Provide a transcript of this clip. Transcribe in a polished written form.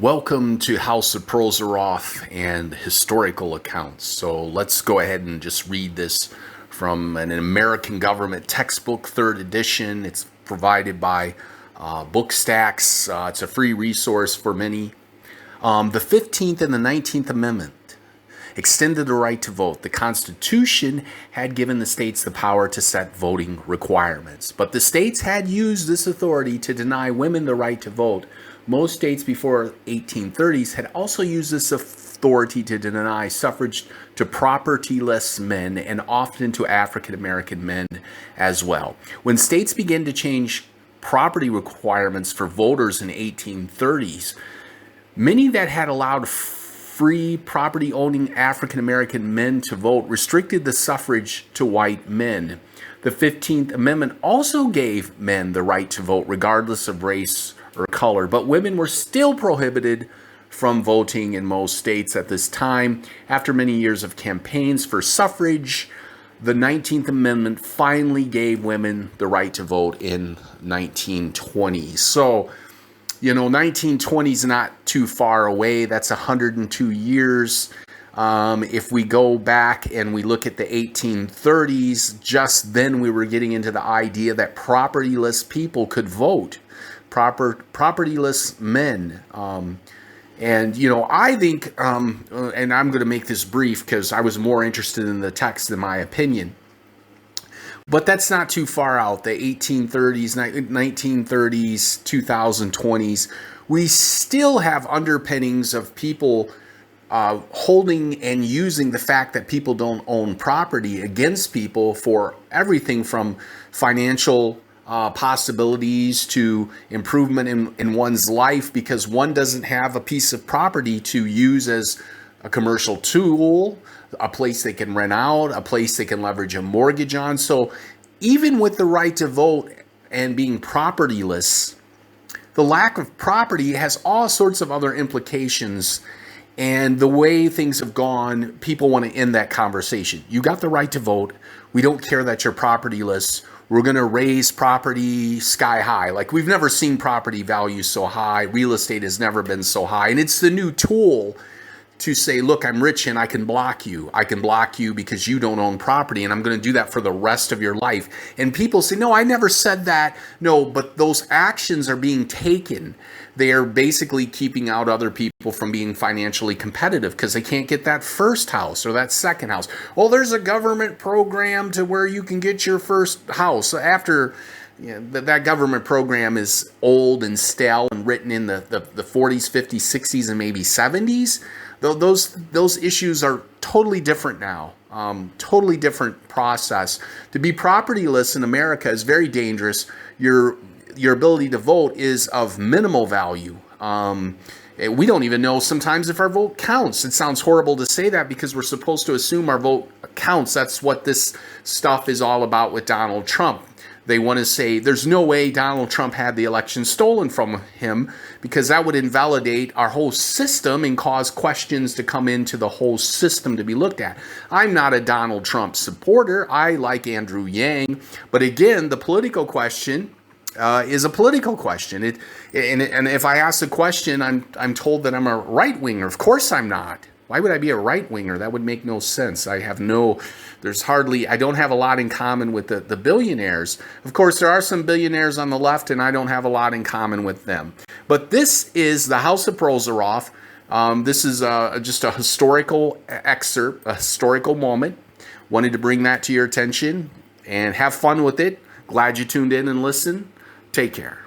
Welcome to House of Prozeroff and historical accounts. So let's go ahead and just read this from an American government textbook, third edition. It's provided by Bookstacks. It's a free resource for many. The 15th and the 19th Amendment extended the right to vote. The Constitution had given the states the power to set voting requirements, but the states had used this authority to deny women the right to vote. Most states before 1830s had also used this authority to deny suffrage to propertyless men and often to African American men as well. When states began to change property requirements for voters in 1830s, many that had allowed free property owning African American men to vote restricted the suffrage to white men. The 15th Amendment also gave men the right to vote regardless of race or color, but women were still prohibited from voting in most states at this time. After many years of campaigns for suffrage, the 19th Amendment finally gave women the right to vote in 1920. So, 1920 is not too far away. That's 102 years. If we go back and we look at the 1830s, just then we were getting into the idea that propertyless people could vote. Propertyless men. I think, and I'm going to make this brief because I was more interested in the text than my opinion, but that's not too far out. The 1830s, 1930s, 2020s, we still have underpinnings of people holding and using the fact that people don't own property against people for everything from financial possibilities to improvement in one's life, because one doesn't have a piece of property to use as a commercial tool, a place they can rent out, a place they can leverage a mortgage on. So even with the right to vote and being propertyless, the lack of property has all sorts of other implications. And the way things have gone, people want to end that conversation. You got the right to vote. We don't care that you're propertyless. We're going to raise property sky high. Like, we've never seen property values so high. Real estate has never been so high. And it's the new tool to say, look, I'm rich and I can block you. I can block you because you don't own property, and I'm going to do that for the rest of your life. And people say, no, I never said that. No, but those actions are being taken. They are basically keeping out other people from being financially competitive because they can't get that first house or that second house. Well, there's a government program to where you can get your first house. After that government program is old and stale and written in the 40s, 50s, 60s, and maybe 70s. Those issues are totally different now. Totally different process. To be propertyless in America is very dangerous. Your ability to vote is of minimal value. We don't even know sometimes if our vote counts. It sounds horrible to say that because we're supposed to assume our vote counts. That's what this stuff is all about with Donald Trump. They want to say there's no way Donald Trump had the election stolen from him, because that would invalidate our whole system and cause questions to come into the whole system to be looked at. I'm not a Donald Trump supporter. I like Andrew Yang. But again, the political question is a political question. And if I ask a question, I'm told that I'm a right-winger. Of course I'm not. Why would I be a right-winger? That would make no sense. I don't have a lot in common with the billionaires. Of course, there are some billionaires on the left, and I don't have a lot in common with them. But this is the House of Prozeroff. This is just a historical excerpt, a historical moment. Wanted to bring that to your attention and have fun with it. Glad you tuned in and listened. Take care.